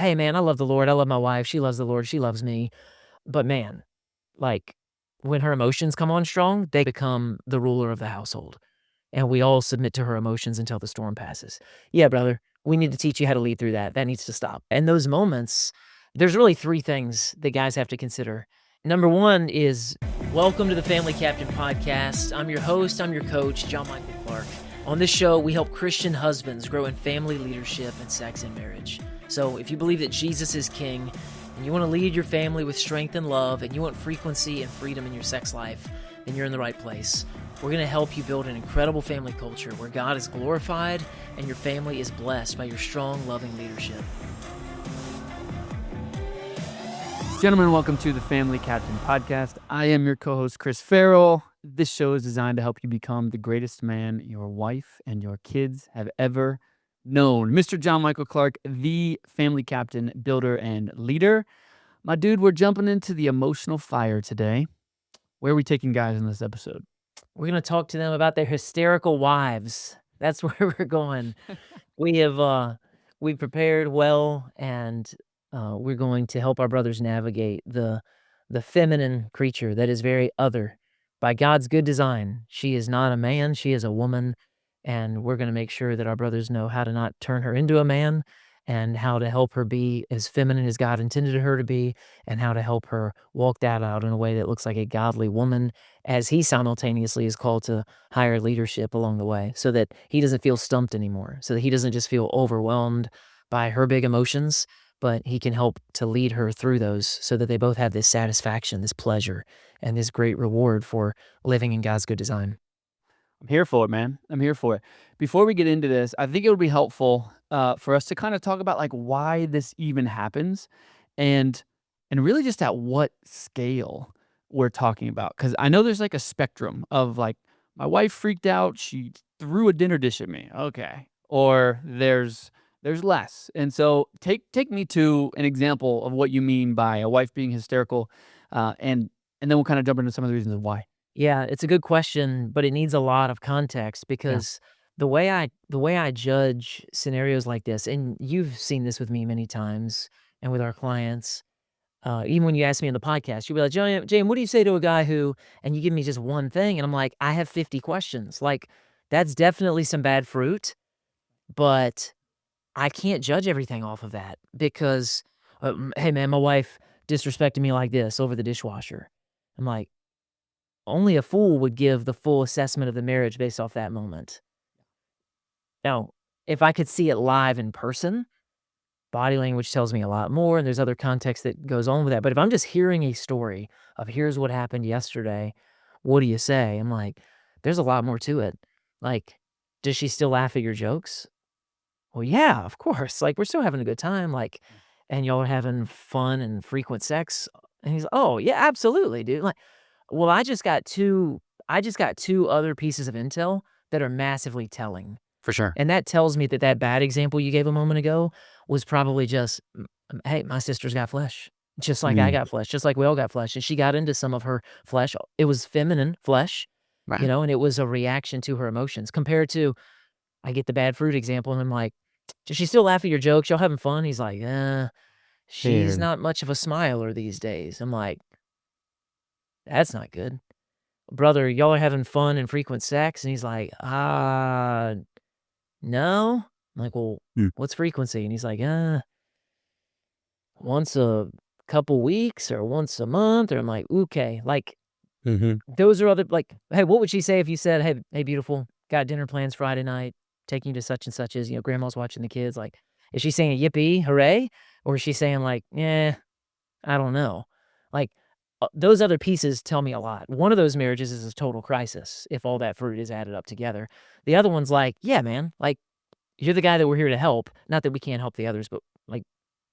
hey, man, I love the Lord. I love my wife. She loves the Lord. She loves me. But man, like when her emotions come on strong, they become the ruler of the household. And we all submit to her emotions until the storm passes. Yeah, brother, we need to teach you how to lead through that. That needs to stop. And those moments, there's really three things that guys have to consider. Number one is welcome to the Family Captain Podcast. I'm your host, I'm your coach, John Michael Clark. On this show, we help Christian husbands grow in family leadership and sex and marriage. So if you believe that Jesus is king, and you want to lead your family with strength and love, and you want frequency and freedom in your sex life, then you're in the right place. We're going to help you build an incredible family culture where God is glorified and your family is blessed by your strong, loving leadership. Gentlemen, welcome to the Family Captain Podcast. I am your co-host, Chris Farrell. This show is designed to help you become the greatest man your wife and your kids have ever known. Mr. John Michael Clark, the Family Captain, builder, and leader. My dude, we're jumping into the emotional fire today. Where are we taking guys in this episode? We're going to talk to them about their hysterical wives. That's where we're going. We prepared well, and we're going to help our brothers navigate the feminine creature that is very other. By God's good design, she is not a man, she is a woman, and we're going to make sure that our brothers know how to not turn her into a man and how to help her be as feminine as God intended her to be, and how to help her walk that out in a way that looks like a godly woman, as he simultaneously is called to higher leadership along the way, so that he doesn't feel stumped anymore, so that he doesn't just feel overwhelmed by her big emotions, but he can help to lead her through those so that they both have this satisfaction, this pleasure, and this great reward for living in God's good design. I'm here for it, man. I'm here for it. Before we get into this, I think it would be helpful for us to kind of talk about like why this even happens and really just at what scale we're talking about. Because I know there's like a spectrum of like, my wife freaked out, she threw a dinner dish at me. Okay. Or there's less. And so take me to an example of what you mean by a wife being hysterical, and then we'll kind of jump into some of the reasons of why. Yeah, it's a good question, but it needs a lot of context Yeah. because the way I judge scenarios like this, and you've seen this with me many times and with our clients, even when you ask me on the podcast, you'll be like, Jane, what do you say to a guy who, and you give me just one thing, and I'm like, I have 50 questions. Like, that's definitely some bad fruit, but I can't judge everything off of that because, hey man, my wife disrespected me like this over the dishwasher. I'm like, only a fool would give the full assessment of the marriage based off that moment. Now, if I could see it live in person, body language tells me a lot more, and there's other context that goes on with that. But if I'm just hearing a story of here's what happened yesterday, what do you say? I'm like, there's a lot more to it. Like, does she still laugh at your jokes? Well, yeah, of course. Like, we're still having a good time. Like, and y'all are having fun and frequent sex. And he's, oh yeah, absolutely, dude. Like, well, I just got two other pieces of intel that are massively telling. For sure. And that tells me that that bad example you gave a moment ago was probably just, hey, my sister's got flesh, just like I Mm, got flesh, just like we all got flesh, and she got into some of her flesh. It was feminine flesh, right. and it was a reaction to her emotions compared to I get the bad fruit example, and I'm like, "Does she still laugh at your jokes? Y'all having fun?" He's like, she's Here. not much of a smiler these days." I'm like, "That's not good." "Brother, y'all are having fun and frequent sex?" And he's like, no." I'm like, "Well, Mm. what's frequency?" And he's like, once a couple weeks or once a month." Or I'm like, "Okay." Like, Mhm. those are other like, hey, what would she say if you said, "Hey, beautiful, got dinner plans Friday night, taking you to such and such's, grandma's watching the kids." Like, is she saying yippee, hooray? Or is she saying like, "Yeah, I don't know." Like, those other pieces tell me a lot. One of those marriages is a total crisis if all that fruit is added up together. The other one's like, "Yeah, man, like, you're the guy that we're here to help." Not that we can't help the others, but, like,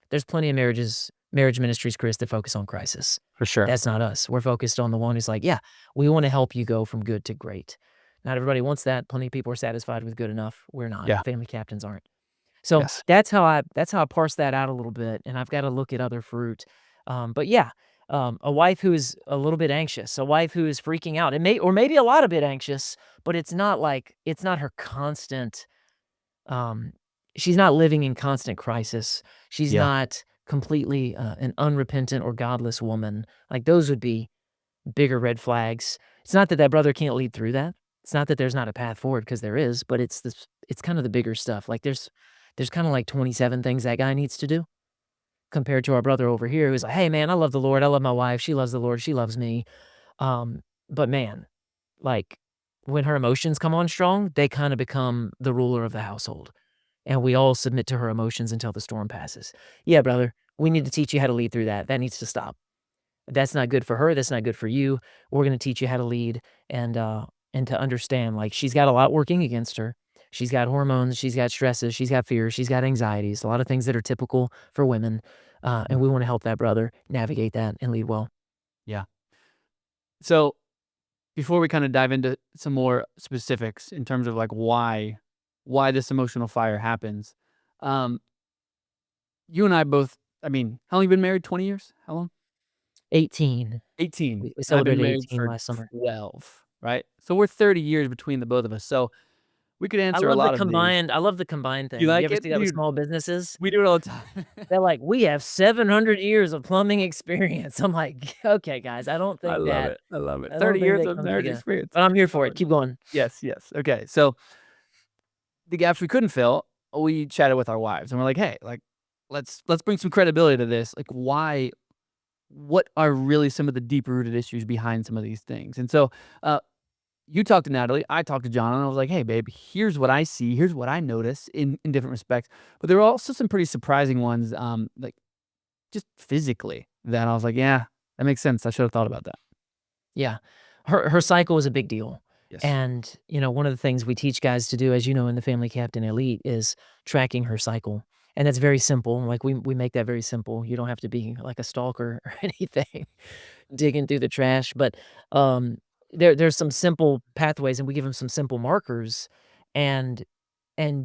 there's plenty of marriage ministries, Chris, that focus on crisis. For sure. That's not us. We're focused on the one who's like, "Yeah, we wanna help you go from good to great." Not everybody wants that. Plenty of people are satisfied with good enough. We're not. Yeah. Family captains aren't. So, Yes. that's how I parse that out a little bit, and I've gotta look at other fruit. But yeah, a wife who is a little bit anxious, a wife who is freaking out, or maybe a lot a bit anxious, but it's not her constant, um, she's not living in constant crisis. She's Yeah. not completely, an unrepentant or godless woman. Like, those would be bigger red flags. It's not that that brother can't lead through that. It's not that there's not a path forward, because there is, but it's kind of the bigger stuff. Like, there's kinda like 27 things that guy needs to do compared to our brother over here who's like, "Hey, man, I love the Lord. I love my wife. She loves the Lord. She loves me." But man, like, when her emotions come on strong, they kinda become the ruler of the household, and we all submit to her emotions until the storm passes. Yeah, brother, we need to teach you how to lead through that. That needs to stop. That's not good for her, that's not good for you. We're gonna teach you how to lead and to understand, like, she's got a lot working against her. She's got hormones, she's got stresses, she's got fears, she's got anxieties, a lot of things that are typical for women, Mhm. and we wanna help that brother navigate that and lead well. Yeah. So before we kind of dive into some more specifics in terms of like why this emotional fire happens, um, you and I both. I mean, how long you been married? 20 years? How long? 18. 18. We And I've been celebrated married 18 for last summer. 12. Right. So we're 30 years between the both of us. So we could answer a lot of these. I love the combined You thing. You like ever it, see that with dude? small businesses? We do it all the time. They're like, "We have 700 years of plumbing experience." I'm like, "Okay, guys, I love it. I love it. I 30 don't think years that of comes marriage together." experience. But I'm here Oh for my it. Keep god. going. Yes. Yes. Okay. So the gaps we couldn't fill, we chatted with our wives and we're like, hey, like, let's bring some credibility to this. Like, why? What are really some of the deep rooted issues behind some of these things? And so, uh, you talked to Natalie, I talked to John, and I was like, hey, babe, here's what I see, here's what I notice in different respects. But there were also some pretty surprising ones, like just physically that I was like, yeah, that makes sense. I should have thought about that. Yeah. Her cycle is a big deal. Yes. And, one of the things we teach guys to do, as you know, in the Family Captain Elite is tracking her cycle. And that's very simple. Like, we make that very simple. You don't have to be like a stalker or anything, digging through the trash. But there's some simple pathways, and we give them some simple markers and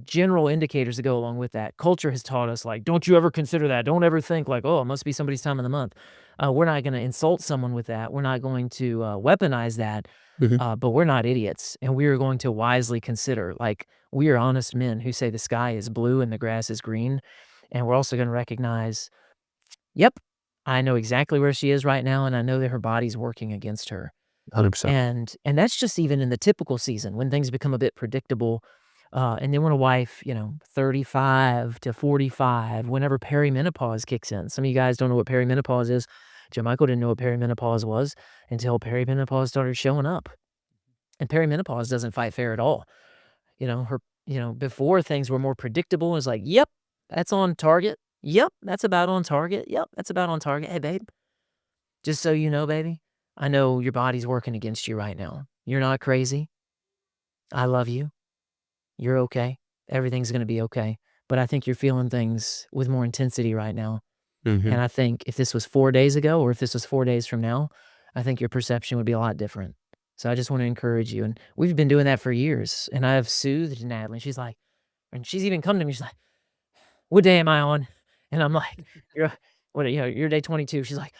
general indicators that go along with that. Culture has taught us, like, don't you ever consider that. Don't ever think like, oh, it must be somebody's time of the month. We're not going to insult someone with that. We're not going to weaponize that. Mhm. But we're not idiots, and we are going to wisely consider. Like, we are honest men who say the sky is blue and the grass is green, and we're also going to recognize, yep, I know exactly where she is right now, and I know that her body's working against her. 100%. And that's just even in the typical season when things become a bit predictable, and then when a wife, 35 to 45, whenever perimenopause kicks in. Some of you guys don't know what perimenopause is. Joe Michael didn't know what perimenopause was until perimenopause started showing up, and perimenopause doesn't fight fair at all. Her before things were more predictable, it's like, "Yep, that's on target. Yep, that's about on target. Yep, that's about on target. Hey, babe, just so you know, baby, I know your body's working against you right now. You're not crazy. I love you. You're okay. Everything's gonna be okay. But I think you're feeling things with more intensity right now. And Mhm. I think if this was 4 days ago or if this was 4 days from now, I think your perception would be a lot different. So I just wanna encourage you, and we've been doing that for years, and I have soothed Natalie. She's like, and she's even come to me, she's like, "What day am I on?" And I'm like, "You're you're day 22." She's like,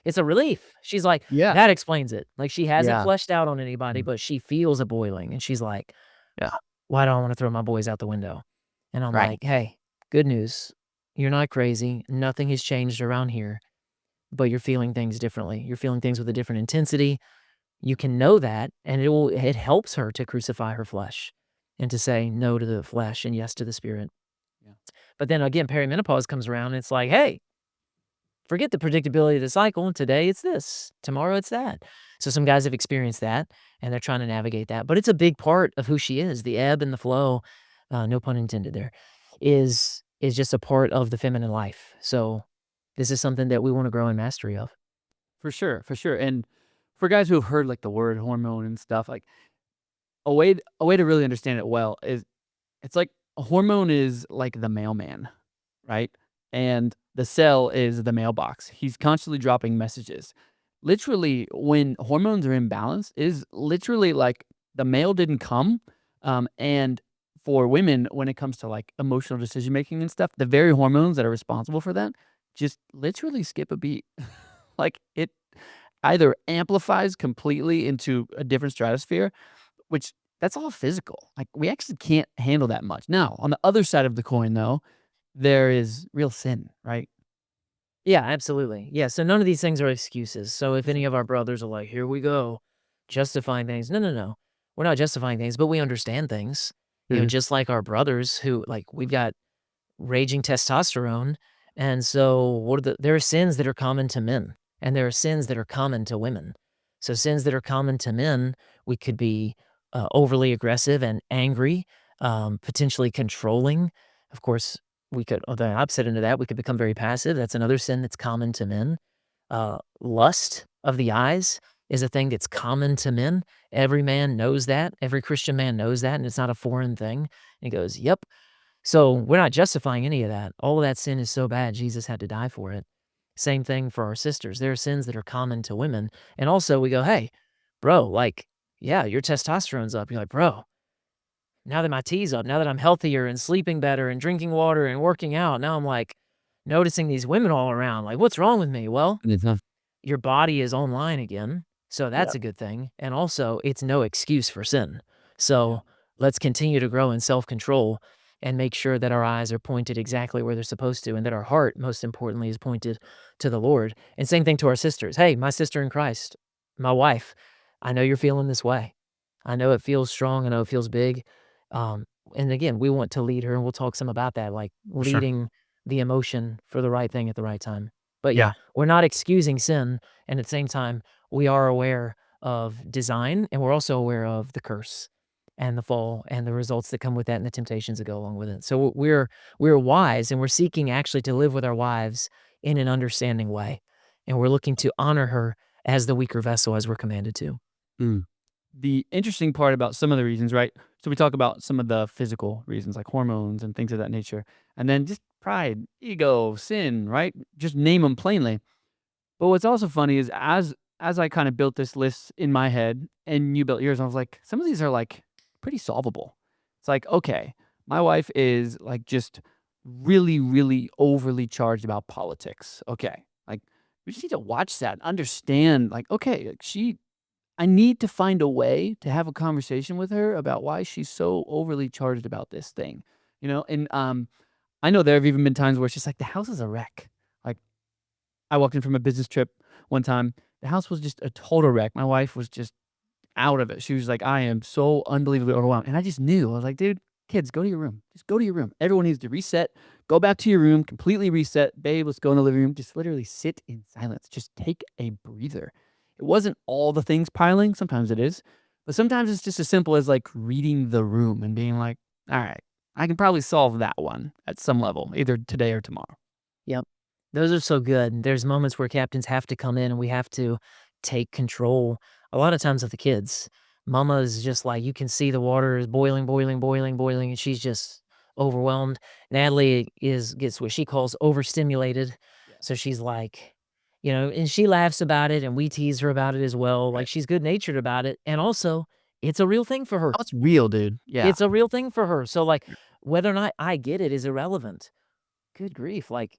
"It's a relief." She's like, Yeah. "That explains it." Like, she hasn't Yeah. fleshed out on anybody, Mm. but she feels a boiling, and she's like, Yeah. "Why do I wanna throw my boys out the window?" And I'm Right. like, "Hey, good news. You're not crazy. Nothing has changed around here, but you're feeling things differently. You're feeling things with a different intensity. You can know that, and it helps her to crucify her flesh and to say no to the flesh and yes to the spirit." Yeah. But then again, perimenopause comes around, and it's like, "Hey, forget the predictability of the cycle. Today it's this, tomorrow it's that." So some guys have experienced that, and they're trying to navigate that. But it's a big part of who she is. The ebb and the flow, no pun intended there, is just a part of the feminine life. So this is something that we want to grow in mastery of. For sure, for sure. And for guys who have heard like the word hormone and stuff, like a way to really understand it well is it's like a hormone is like the mailman, right? And the cell is the mailbox. He's constantly dropping messages. Literally, when hormones are imbalanced, is literally like the mail didn't come. And for women, when it comes to like emotional decision making and stuff, the very hormones that are responsible for that just literally skip a beat. Like it either amplifies completely into a different stratosphere, which that's all physical. Like, we actually can't handle that much. Now, on the other side of the coin, though, there is real sin, right? Yeah, absolutely. Yeah, so none of these things are excuses. So if For any sure. of our brothers are like, "Here we go, justifying things." No, no, no. We're not justifying things, but we understand things. Mhm. Just like our brothers who like we've got raging testosterone, and so there are sins that are common to men, and there are sins that are common to women. So sins that are common to men, we could be overly aggressive and angry, potentially controlling. Of course, we could on the opposite end of that, we could become very passive. That's another sin that's common to men. Lust of the eyes is a thing that's common to men. Every man knows that. Every Christian man knows that, and it's not a foreign thing. And he goes, "Yep." So we're not justifying any of that. All of that sin is so bad, Jesus had to die for it. Same thing for our sisters. There are sins that are common to women. And also we go, "Hey, bro, like, yeah, your testosterone's up." You're like, "Bro, now that my T's up, now that I'm healthier and sleeping better and drinking water and working out, now I'm like noticing these women all around. Like, what's wrong with me?" Well, And it's not. your body is online again, so Yeah. that's a good thing, and also, it's no excuse for sin. Yeah. So, let's continue to grow in self-control and make sure that our eyes are pointed exactly where they're supposed to, and that our heart, most importantly, is pointed to the Lord, and same thing to our sisters. "Hey, my sister in Christ, my wife, I know you're feeling this way. I know it feels strong, I know it feels big." And again, we want to lead her, and we'll talk some about that, like, For sure. leading the emotion for the right thing at the right time. But yeah, Yeah. we're not excusing sin, and at the same time, we are aware of design, and we're also aware of the curse and the fall and the results that come with that and the temptations that go along with it. So we're wise, and we're seeking actually to live with our wives in an understanding way, and we're looking to honor her as the weaker vessel as we're commanded to. Mm. The interesting part about some of the reasons, right? So we talk about some of the physical reasons like hormones and things of that nature, and then just pride, ego, sin, right? Just name them plainly. But what's also funny is as I kind of built this list in my head and you built yours, I was like, some of these are like pretty solvable. It's like, okay, my wife is like just really, really overly charged about politics. Okay. Like we just need to watch that, understand, like, okay, like I need to find a way to have a conversation with her about why she's so overly charged about this thing, And I know there have even been times where it's just like the house is a wreck. Like I walked in from a business trip one time. The house was just a total wreck. My wife was just out of it. She was like, "I am so unbelievably overwhelmed." And I just knew. I was like, "Dude, kids, go to your room. Just go to your room. Everyone needs to reset. Go back to your room, completely reset. Babe, let's go in the living room. Just literally sit in silence. Just take a breather." It wasn't all the things piling. Sometimes it is. But sometimes it's just as simple as like reading the room and being like, "All right, I can probably solve that one at some level, either today or tomorrow." Yep. Those are so good. There's moments where captains have to come in and we have to take control. A lot of times with the kids, mama is just like, you can see the water is boiling, boiling, boiling, boiling, and she's just overwhelmed. Natalie gets what she calls overstimulated. So Yes. she's like, and she laughs about it and we tease her about it as well. Like Right. she's good natured about it. And also, it's a real thing for her. Oh, it's real, dude. Yeah. It's a real thing for her. So, like, whether or not I get it is irrelevant. Good grief, like,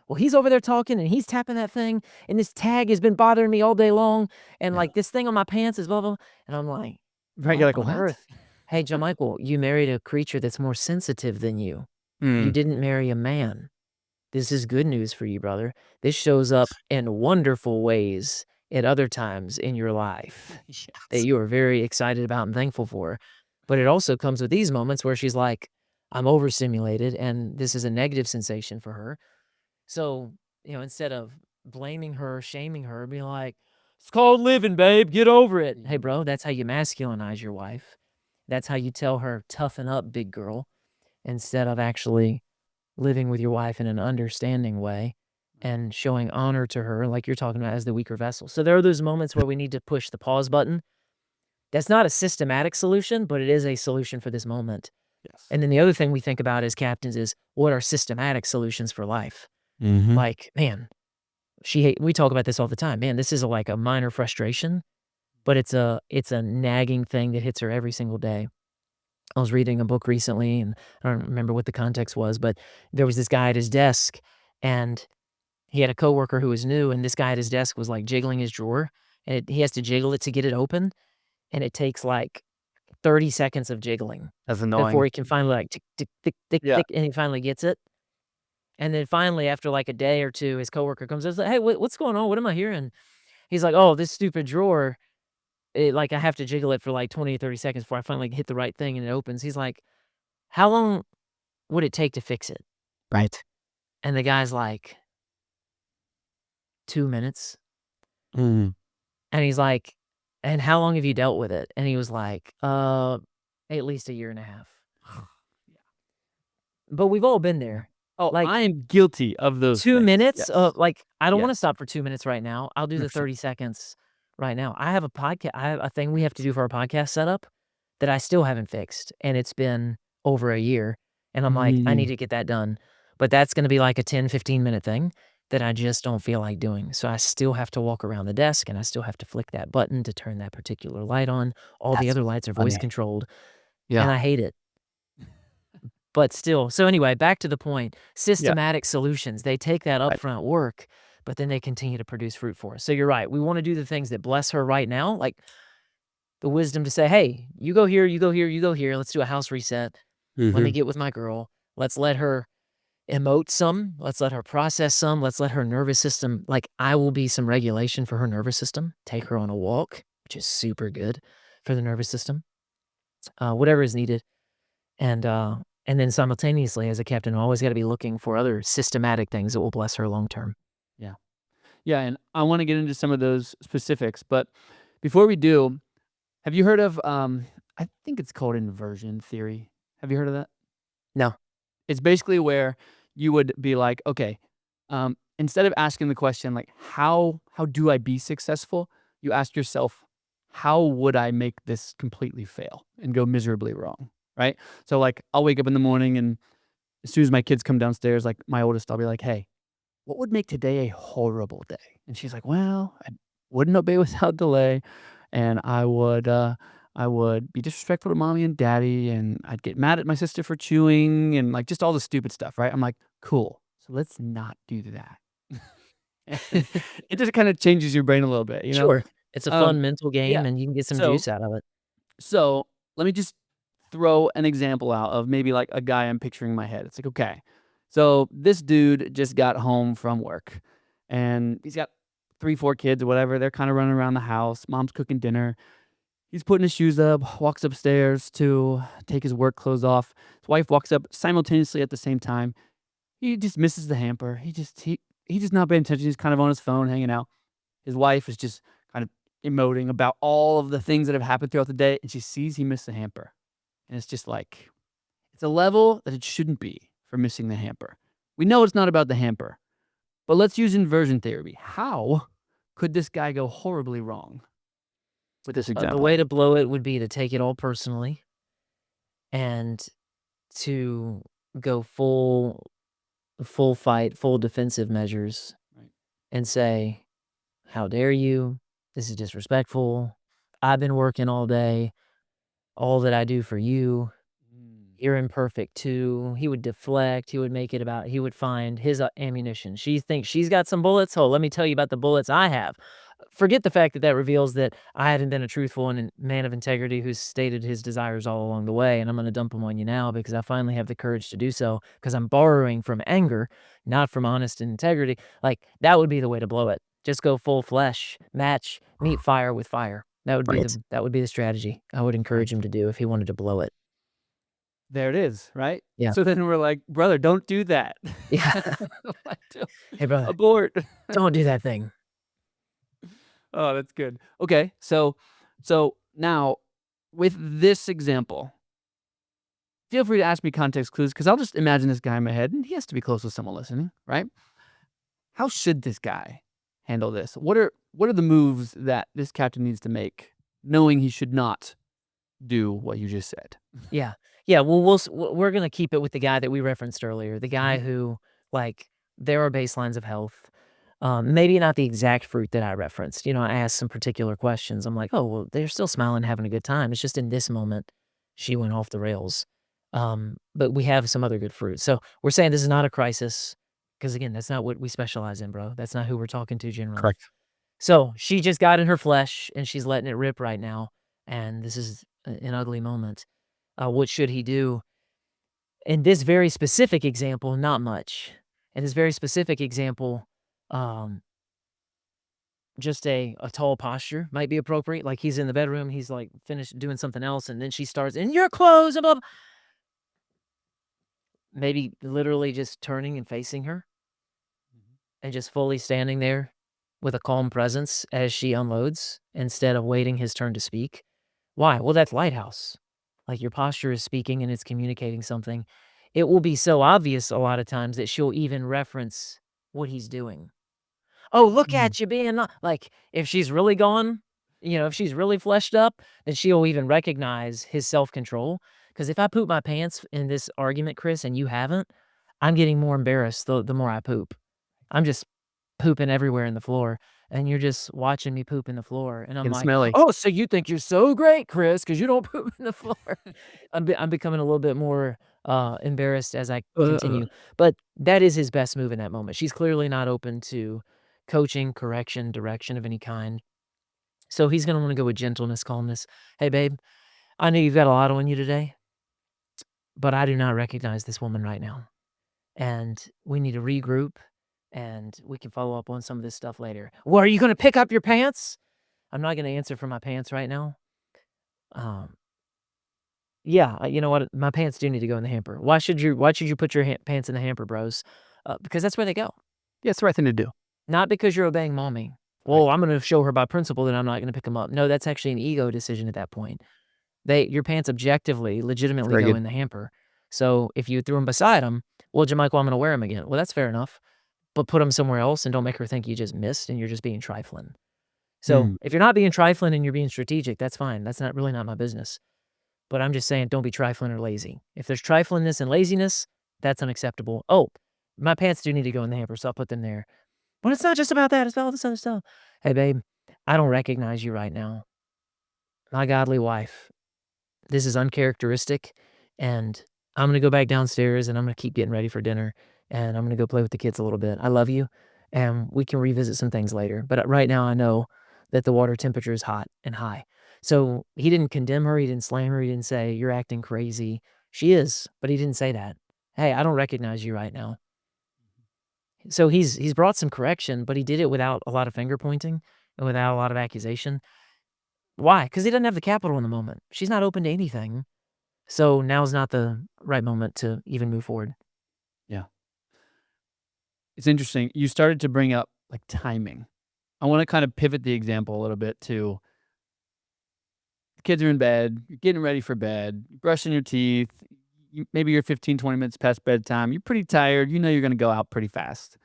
well, he's over there talking, and he's tapping that thing, and this tag has been bothering me all day long, and, Yeah. like, this thing on my pants is blah, blah, and I'm like, Right, you're "What like, on "What?" earth?" "Hey, Michael, you married a creature that's more sensitive than you. You Mm. didn't marry a man. This is good news for you, brother. This shows up in wonderful ways at other times in your life that Yes. you are very excited about and thankful for, but it also comes with these moments where she's like, 'I'm overstimulated,' and this is a negative sensation for her." So, instead of blaming her, shaming her, be like, "It's called living, babe. Get over it." Hey, Mhm. bro, that's how you masculinize your wife. That's how you tell her, "Toughen up, big girl," instead of actually living with your wife in an understanding way and showing honor to her, like you're talking about, as the weaker vessel. So there are those moments where we need to push the pause button. That's not a systematic solution, but it is a solution for this moment. Yes. And then the other thing we think about as captains is what are systematic solutions for life? Mhm. Like, man, we talk about this all the time. Man, this is like a minor frustration, but it's a nagging thing that hits her every single day. I was reading a book recently and I don't remember what the context was, but there was this guy at his desk and he had a coworker who was new and this guy at his desk was like jiggling his drawer and he has to jiggle it to get it open and it takes like 30 seconds of jiggling That's before annoying. he can finally, like, tick, tick, tick, tick, Yeah. tick, and he finally gets it. And then finally, after, like, a day or 2, his coworker comes in, is like, "Hey, what's going on? What am I hearing?" He's like, "Oh, this stupid drawer, like, I have to jiggle it for, like, 20 or 30 seconds before I finally hit the right thing and it opens." He's like, "How long would it take to fix it?" Right. And the guy's like, "2 minutes." Mm. And he's like, "And how long have you dealt with it?" And he was like, at least a year and a half." But we've all been Yeah. there. Oh, Like, I am guilty of those 2 things. minutes Yes. of like, I don't wanna Yes. stop for 2 minutes right now. I'll do the 100%. 30 seconds right now. I have a thing we have to do for our podcast setup that I still haven't fixed, and it's been over a year, and I'm like, "I need Mm. to get that done." But that's gonna be like a 10, 15-minute thing that I just don't feel like doing. So I still have to walk around the desk, and I still have to flick that button to turn that particular light on. All the That's other lights are voice funny. controlled, and Yeah. I hate it. But still, so anyway, back to the point, Yeah. systematic solutions, they take that Right. upfront work, but then they continue to produce fruit for us. So you're right, we wanna do the things that bless her right now, like the wisdom to say, "Hey, you go here, you go here, you go here, let's do a house reset. Let me Mhm. get with my girl. Let's let her emote some, let's let her process some, let's let her nervous system," like, I will be some regulation for her nervous system, take her on a walk, which is super good for the nervous system, whatever is needed. And then simultaneously, as a captain, I always gotta be looking for other systematic things that will bless her long term. Yeah. Yeah, and I wanna get into some of those specifics, but before we do, have you heard of, I think it's called inversion theory. Have you heard of that? No. It's basically where you would be like, "Okay," instead of asking the question like, "How do I be successful?" You ask yourself, "How would I make this completely fail and go miserably wrong?" Right? So, like, I'll wake up in the morning, and as soon as my kids come downstairs, like, my oldest, I'll be like, "Hey, what would make today a horrible day?" And she's like, "Well, I wouldn't obey without delay, and I would be disrespectful to mommy and daddy, and I'd get mad at my sister for chewing, and, like, just all the stupid stuff," right? I'm like, "Cool. So let's not do that." And it just kinda changes your brain a little bit, you know? Sure. It's a Um, fun mental yeah. game, and you can get some So juice out of it. so let me just throw an example out of maybe like a guy I'm picturing in my head. It's like, okay, so this dude just got home from work and he's got three, four kids or whatever. They're kind of running around the house. Mom's cooking dinner. He's putting his shoes up, walks upstairs to take his work clothes off. His wife walks up simultaneously at the same time. He just misses the hamper. He just not paying attention. He's kind of on his phone, hanging out. His wife is just kind of emoting about all of the things that have happened throughout the day, and she sees he missed the hamper. And it's just like, it's a level that it shouldn't be for missing the hamper. We know it's not about the hamper, but let's use inversion theory. How could this guy go horribly wrong with this The way example? to blow it would be to take it all personally and to go full fight, full defensive measures Right. and say, "How dare you? This is disrespectful. I've been working all day. All that I do for you. Mm. You're imperfect too." He would deflect, he would find his, ammunition. She thinks she's got some bullets, "Oh, let me tell you about the bullets I have." Forget the fact that that reveals that I haven't been a truthful and man of integrity who's stated his desires all along the way, and I'm gonna dump them on you now because I finally have the courage to do so because 'cause I'm borrowing from anger, not from honest integrity. Like, that would be the way to blow it. Just go full flesh, match, meet fire with fire. Right. That would be the strategy I would Right. encourage him to do if he wanted to blow it. There it is, right? Yeah. So then we're like, brother, don't do that. Yeah. Like, don't- "Hey, brother, Abort. don't do that thing." Oh, that's good. Okay, so now with this example, feel free to ask me context clues because I'll just imagine this guy in my head, and he has to be close with someone listening, right? How should this guy handle this? What are the moves that this captain needs to make, knowing he should not do what you just said? Yeah. Yeah, well, we're gonna keep it with the guy that we referenced earlier, the guy Mhm. who, like, there are baselines of health. Maybe not the exact fruit that I referenced. I asked some particular questions. I'm like, "Oh, well, they're still smiling, having a good time. It's just in this moment, she went off the rails." But we have some other good fruit. So, we're saying this is not a crisis, because again, that's not what we specialize in, bro. That's not who we're talking to generally. Correct. So, she just got in her flesh, and she's letting it rip right now, and this is an ugly moment. What should he do? In this very specific example, not much. In this very specific example, um, just a tall posture might be appropriate. Like he's in the bedroom, he's like finished doing something else, and then she starts, "In your clothes," and blah, blah. Maybe literally just turning and facing her and just fully standing there with a calm presence as she unloads instead of waiting his turn to speak. Why? Well, that's lighthouse. Like your posture is speaking and it's communicating something. It will be so obvious a lot of times that she'll even reference what he's doing. "Oh, look Mm. at you being like, if she's really gone, if she's really fleshed up, then she'll even recognize his self-control. Because if I poop my pants in this argument, Chris, and you haven't, I'm getting more embarrassed the more I poop. I'm just pooping everywhere in the floor, and you're just watching me poop in the floor, and I'm Getting like, smelly. "Oh, so you think you're so great, Chris, because you don't poop in the floor." I'm becoming a little bit more, embarrassed as I Uh, continue, but that is his best move in that moment. She's clearly not open to coaching, correction, direction of any kind, so he's gonna wanna go with gentleness, calmness. "Hey, babe, I know you've got a lot on you today, but I do not recognize this woman right now, and we need to regroup, and we can follow up on some of this stuff later." "Well, are you gonna pick up your pants?" "I'm not gonna answer for my pants right now. Um, yeah, you know what? My pants do need to go in the hamper. Why should you put your pants in the hamper, bros?" Because that's where they go. yeah, it's the right thing to do. Not because you're obeying mommy. Right. "Well, I'm gonna show her by principle that I'm not gonna pick them up." No, that's actually an ego decision at that point. Your pants objectively, It's legitimately very go good. in the hamper. So, if you threw them beside him, "Well, Jamichael, I'm gonna wear them again." Well, that's fair enough, but put them somewhere else and don't make her think you just missed and you're just being trifling. So, Mm, if you're not being trifling and you're being strategic, that's fine. That's not my business. But I'm just saying don't be trifling or lazy. If there's triflingness and laziness, that's unacceptable. "Oh, my pants do need to go in the hamper, so I'll put them there." "But it's not just about that, it's about all this other stuff." "Hey, babe, I don't recognize you right now. My godly wife, this is uncharacteristic, and I'm gonna go back downstairs, and I'm gonna keep getting ready for dinner, and I'm gonna go play with the kids a little bit. I love you, and we can revisit some things later, but, right now, I know that the water temperature is hot and high." So, he didn't condemn her, he didn't slam her, he didn't say, "You're acting crazy." She is, but he didn't say that. "Hey, I don't recognize you right now." So, he's brought some correction, but he did it without a lot of finger pointing and without a lot of accusation. Why? Because he doesn't have the capital in the moment. She's not open to anything. So now's not the right moment to even move forward. yeah. It's interesting. You started to bring up, like, timing. I wanna kinda pivot the example a little bit to the kids are in bed, you're getting ready for bed, you're brushing your teeth, maybe you're 15, 20 minutes past bedtime, you're pretty tired, you know you're gonna go out pretty fast.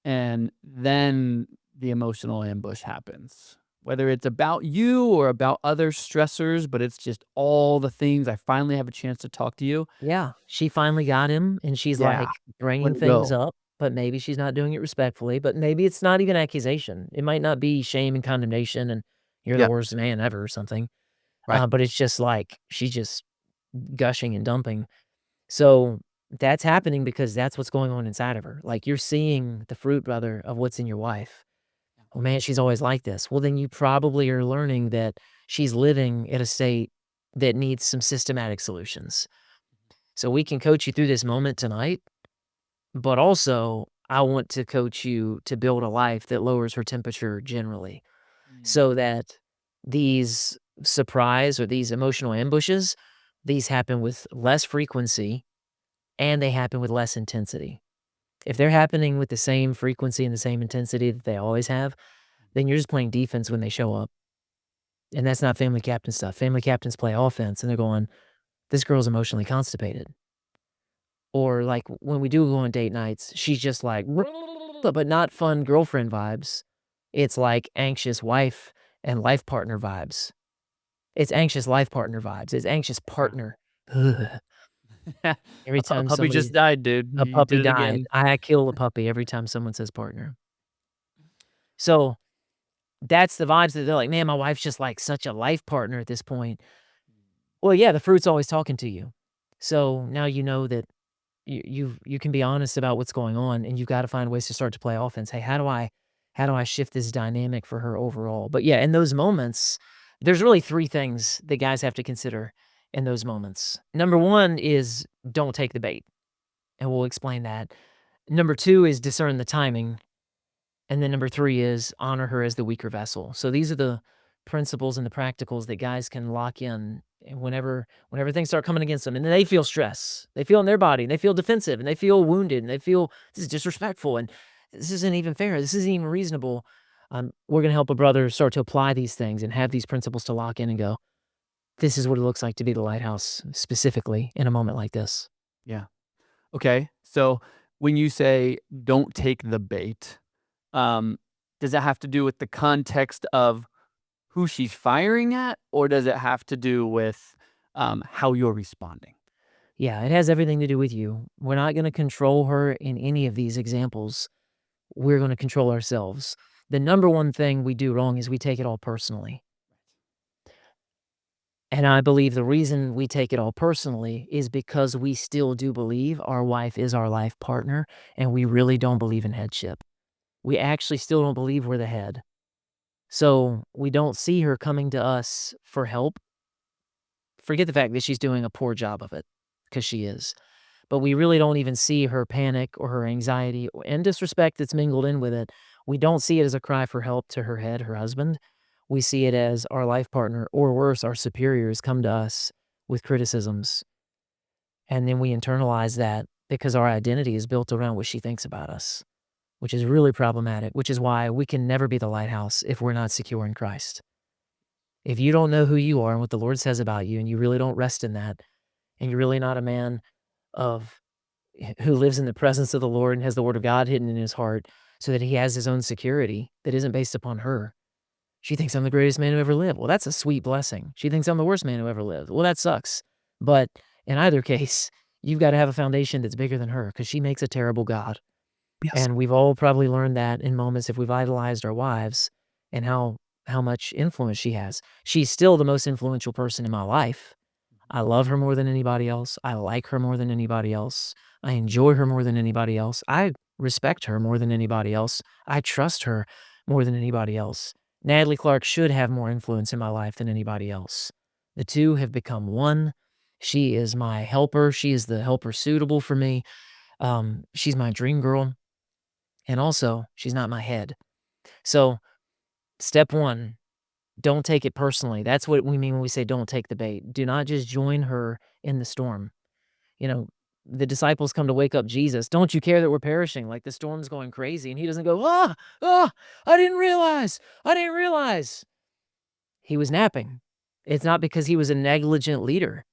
And then the emotional ambush happens. Whether it's about you or about other stressors, but it's just all the things. I finally have a chance to talk to you. Yeah, she finally got him, and she's, Yeah, like, bringing let it things go. up, but maybe she's not doing it respectfully, but maybe it's not even accusation. It might not be shame and condemnation and "You're the Yeah, worst man ever," or something, right. but it's just, like, she's just gushing and dumping. So, that's happening because that's what's going on inside of her. Like, you're seeing the fruit, brother, of what's in your wife. "Oh, man, she's always like this." Well, then you probably are learning that she's living in a state that needs some systematic solutions. So we can coach you through this moment tonight, but also I want to coach you to build a life that lowers her temperature generally Mm, so that these surprise or these emotional ambushes, these happen with less frequency and they happen with less intensity. If they're happening with the same frequency and the same intensity that they always have, then you're just playing defense when they show up. And that's not family captain stuff. Family captains play offense and they're going, "This girl's emotionally constipated." Or like when we do go on date nights, she's just like, but not fun girlfriend vibes. It's like anxious wife and life partner vibes. It's anxious life partner vibes. It's anxious yeah. partner. Ugh. Every A time puppy just somebody died, dude. a You puppy did it died, again. I kill a puppy every time someone says partner. So that's the vibes that they're like, "Man, my wife's just like such a life partner at this point." Well, yeah, the fruit's always talking to you. So now you know that you can be honest about what's going on, and you've gotta find ways to start to play offense. "Hey, how do I shift this dynamic for her overall?" But, yeah, in those moments, There's really 3 things that guys have to consider in those moments. Number 1 is don't take the bait, and we'll explain that. Number 2 is discern the timing, and then number 3 is honor her as the weaker vessel. So these are the principles and the practicals that guys can lock in and whenever things start coming against them, and then they feel stress. They feel in their body, and they feel defensive, and they feel wounded, and they feel this is disrespectful, and this isn't even fair. This isn't even reasonable. We're gonna help a brother start to apply these things and have these principles to lock in and go, "This is what it looks like to be the lighthouse," specifically in a moment like this. Yeah. Okay. So when you say don't take the bait, um, does that have to do with the context of who she's firing at, or does it have to do with how you're responding? Yeah, it has everything to do with you. We're not gonna control her in any of these examples. We're gonna control ourselves. The number one thing we do wrong is we take it all personally. And I believe the reason we take it all personally is because we still do believe our wife is our life partner, and we really don't believe in headship. We actually still don't believe we're the head. So we don't see her coming to us for help. Forget the fact that she's doing a poor job of it, because she is. But we really don't even see her panic or her anxiety and disrespect that's mingled in with it. We don't see it as a cry for help to her head, her husband. We see it as our life partner, or worse, our superiors come to us with criticisms. And then we internalize that because our identity is built around what she thinks about us, which is really problematic, which is why we can never be the lighthouse if we're not secure in Christ. If you don't know who you are and what the Lord says about you, and you really don't rest in that, and you're really not a man of who lives in the presence of the Lord and has the word of God hidden in his heart so that he has his own security that isn't based upon her. She thinks I'm the greatest man who ever lived. Well, that's a sweet blessing. She thinks I'm the worst man who ever lived. Well, that sucks. But in either case, you've got to have a foundation that's bigger than her because she makes a terrible God. Yes. And we've all probably learned that in moments if we've idolized our wives and how much influence she has. She's still the most influential person in my life. I love her more than anybody else. I like her more than anybody else. I enjoy her more than anybody else. I respect her more than anybody else. I trust her more than anybody else. Natalie Clark should have more influence in my life than anybody else. The two have become one. She is my helper. She is the helper suitable for me. She's my dream girl. And also, she's not my head. So, step one, don't take it personally. That's what we mean when we say don't take the bait. Do not just join her in the storm. You know, the disciples come to wake up Jesus. Don't you care that we're perishing? Like the storm's going crazy. And he doesn't go, I didn't realize. I didn't realize. He was napping. It's not because he was a negligent leader.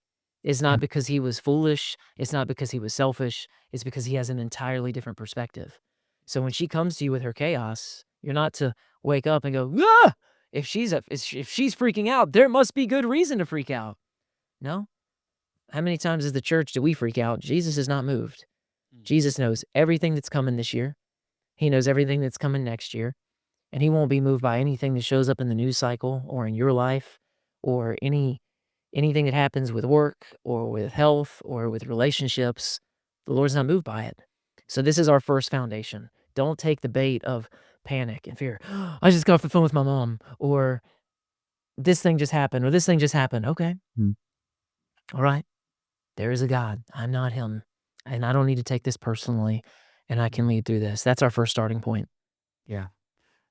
It's Yeah. not because he was foolish. It's not because he was selfish. It's because he has an entirely different perspective. So when she comes to you with her chaos, you're not to wake up and go, ah! If she's freaking out, there must be good reason to freak out. No. How many times as the church do we freak out? Jesus is not moved. Mm. Jesus knows everything that's coming this year. He knows everything that's coming next year. And he won't be moved by anything that shows up in the news cycle or in your life or anything that happens with work or with health or with relationships. The Lord's not moved by it. So this is our first foundation. Don't take the bait of panic and fear. I just got off the phone with my mom, or this thing just happened, or this thing just happened. Okay. Mm. All right. There is a God. I'm not him. And I don't need to take this personally. And I can lead through this. That's our first starting point. Yeah.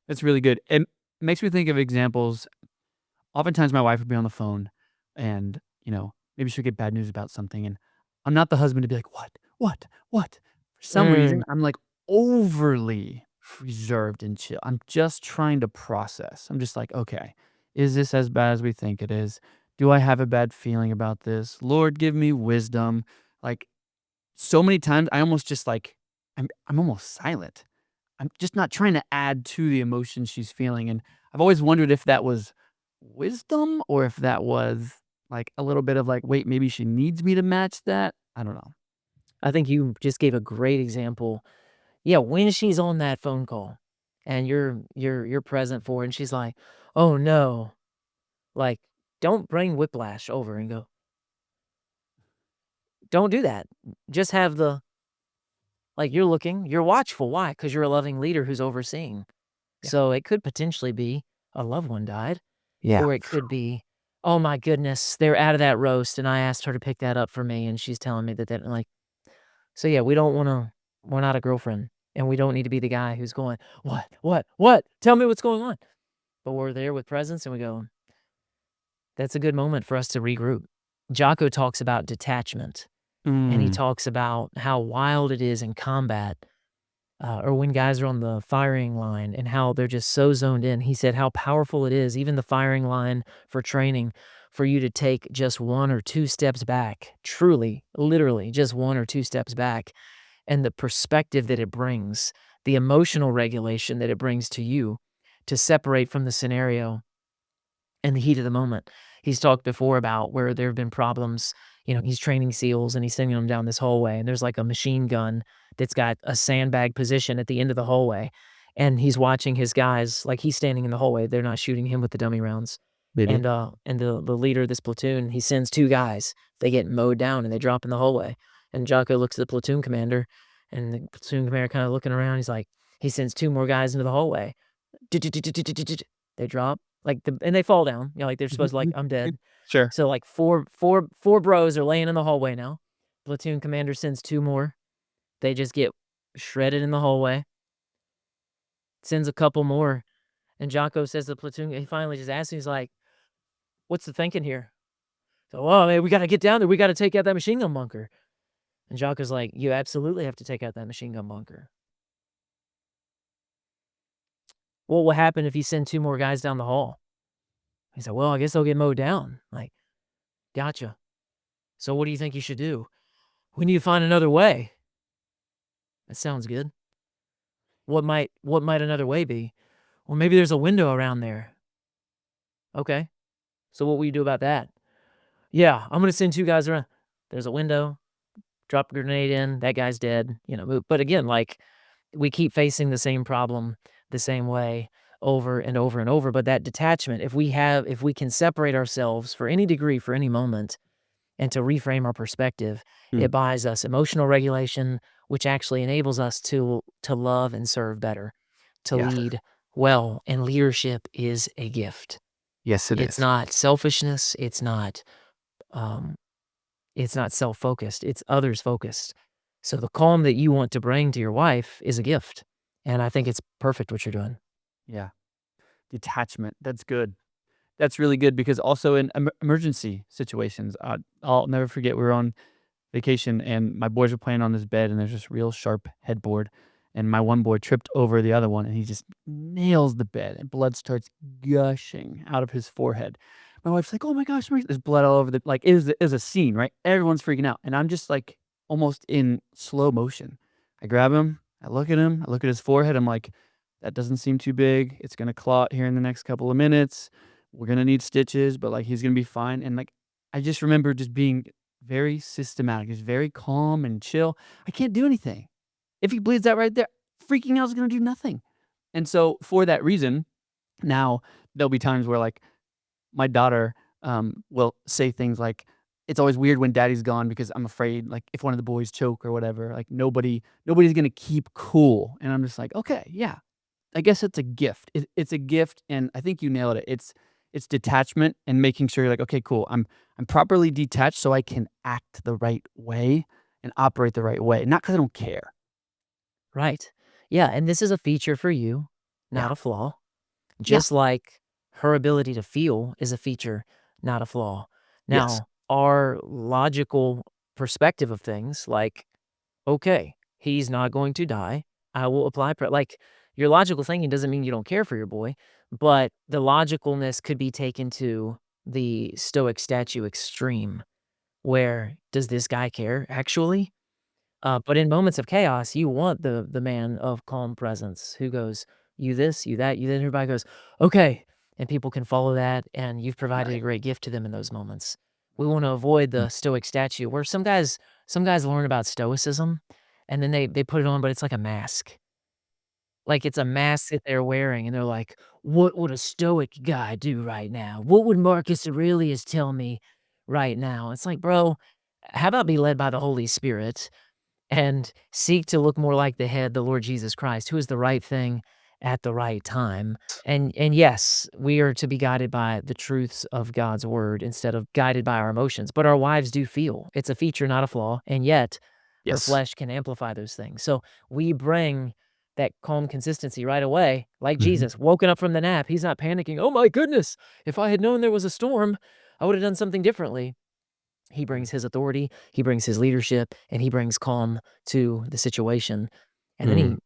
That's really good. It makes me think of examples. Oftentimes, my wife would be on the phone and, maybe she'll get bad news about something. And I'm not the husband to be like, what? What? What? For some reason, Mm. I'm like overly reserved and chill. I'm just trying to process. I'm just like, okay, is this as bad as we think it is? Do I have a bad feeling about this? Lord, give me wisdom. Like, so many times, I almost just like, I'm almost silent. I'm just not trying to add to the emotion she's feeling, and I've always wondered if that was wisdom or if that was, like, a little bit of, like, "Wait, maybe she needs me to match that?" I don't know. I think you just gave a great example. Yeah, when she's on that phone call and you're present for her and she's like, "Oh no." Like, don't bring whiplash over and go, don't do that. Just have the like, you're looking, you're watchful. Why? Because 'Cause you're a loving leader who's overseeing. Yeah, So, it could potentially be a loved one died. Yeah. or it could be, "Oh my goodness, they're out of that roast, and I asked her to pick that up for me, and she's telling me that," like, so yeah, we're not a girlfriend, and we don't need to be the guy who's going, "What? What? What? Tell me what's going on." But we're there with presence, and we go, "That's a good moment for us to regroup." Jocko talks about detachment, and he Mm. talks about how wild it is in combat, or when guys are on the firing line and how they're just so zoned in. He said how powerful it is, even the firing line for training, for you to take just 1 or 2 steps back, truly, literally, just 1 or 2 steps back, and the perspective that it brings, the emotional regulation that it brings to you to separate from the scenario in the heat of the moment. He's talked before about where there have been problems. He's training SEALs and he's sending them down this hallway, and there's like a machine gun that's got a sandbag position at the end of the hallway. And he's watching his guys, like he's standing in the hallway. They're not shooting him with the dummy rounds. Maybe. And the leader of this platoon, he sends 2 guys. They get mowed down and they drop in the hallway. And Jocko looks at the platoon commander, and the platoon commander kind of looking around. He's like, he sends 2 more guys into the hallway. They drop, like, and they fall down, like, they're supposed to, like, "I'm dead." Sure. So, like, four bros are laying in the hallway now. Platoon commander sends 2 more. They just get shredded in the hallway. Sends a couple more, and Jocko says to the platoon, he finally just asks, he's like, "What's the thinking here?" So, "Oh, man, we gotta get down there. We gotta take out that machine gun bunker." And Jocko's like, "You absolutely have to take out that machine gun bunker." "What will happen if you send 2 more guys down the hall?" He's like, "Well, I guess they'll get mowed down." Like, "Gotcha. So what do you think you should do?" "We need to find another way." "That sounds good." What might another way be?" "Well, maybe there's a window around there." "Okay. So what will you do about that?" "Yeah, I'm gonna send 2 guys around." There's a window, drop a grenade in, that guy's dead, move. But again, like, we keep facing the same problem the same way over and over and over, but that detachment, if we can separate ourselves for any degree, for any moment, and to reframe our perspective, Mm. it buys us emotional regulation, which actually enables us to love and serve better, to Yes. lead well, and leadership is a gift. Yes, it It's is. not selfishness, um, it's not self-focused, it's others-focused. So the calm that you want to bring to your wife is a gift, and I think it's perfect what you're doing. Yeah. Detachment. That's good. That's really good because also in emergency situations, I'll never forget we were on vacation and my boys were playing on this bed and there's this real sharp headboard and my one boy tripped over the other one and he just nails the bed and blood starts gushing out of his forehead. My wife's like, "Oh my gosh, there's blood all over the," like it was a scene, right? Everyone's freaking out and I'm just like almost in slow motion. I grab him, I look at his forehead, I'm like, "That doesn't seem too big. It's gonna clot here in the next couple of minutes. We're gonna need stitches, but like he's gonna be fine." And like I just remember just being very systematic, just very calm and chill. I can't do anything. If he bleeds out right there, freaking out is gonna do nothing. And so for that reason, now there'll be times where like my daughter will say things like, "It's always weird when daddy's gone because I'm afraid like if one of the boys choke or whatever, like nobody's gonna keep cool." And I'm just like, "Okay, yeah, I guess it's a gift. It's a gift, and I think you nailed it. It's detachment and making sure you're like, okay, cool. I'm properly detached so I can act the right way and operate the right way, not because I don't care. Right. Yeah, and this is a feature for you, Yeah, not a flaw. yeah, Just like her ability to feel is a feature, not a flaw. yes, Now, our logical perspective of things, like, okay, he's not going to die. I will apply, like, your logical thinking doesn't mean you don't care for your boy, but the logicalness could be taken to the stoic statue extreme, where does this guy care actually? But in moments of chaos, you want the man of calm presence who goes, "You this, you that, you then." Everybody goes, "Okay," and people can follow that, and you've provided a right. great gift to them in those moments. We want to avoid Mm, the stoic statue where some guys learn about stoicism, and then they put it on, but it's like a mask. Like it's a mask that they're wearing, and they're like, "What would a stoic guy do right now? What would Marcus Aurelius tell me right now?" It's like, bro, how about be led by the Holy Spirit and seek to look more like the head, the Lord Jesus Christ, who is the right thing at the right time. And yes, we are to be guided by the truths of God's word instead of guided by our emotions. But our wives do feel. It's a feature, not a flaw. And yet her Yes. flesh can amplify those things. So we bring that calm consistency right away, like Mhm. Jesus, woken up from the nap. He's not panicking. Oh my goodness. If I had known there was a storm, I would have done something differently. He Mm. brings his authority, he brings his leadership, and he brings calm to the situation. And then Mm. he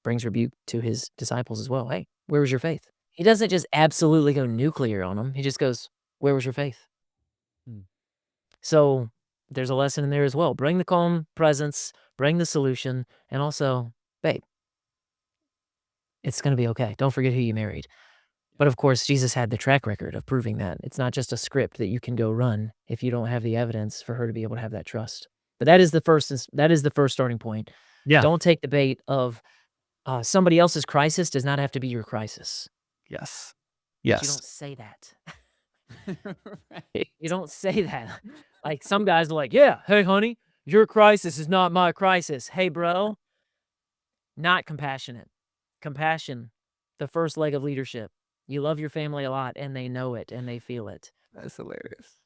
brings rebuke to his disciples as well. Hey, where was your faith? He doesn't just absolutely go nuclear on them. He just goes, where was your faith? Mm. So there's a lesson in there as well. Bring the calm presence, bring the solution, and also, babe, it's going to be okay. Don't forget who you married. But of course, Jesus had the track record of proving that. It's not just a script that you can go run if you don't have the evidence for her to be able to have that trust. But that is the first starting point. Yeah. Don't take the bait of somebody else's crisis does not have to be your crisis. Yes. But you Yes. don't say that. You Right. don't say that. Like some guys are like, "Yeah, hey honey, your crisis is not my crisis." Hey bro, not compassionate. Compassion, the first leg of leadership. You love your family a lot and they know it and they feel it. That's hilarious.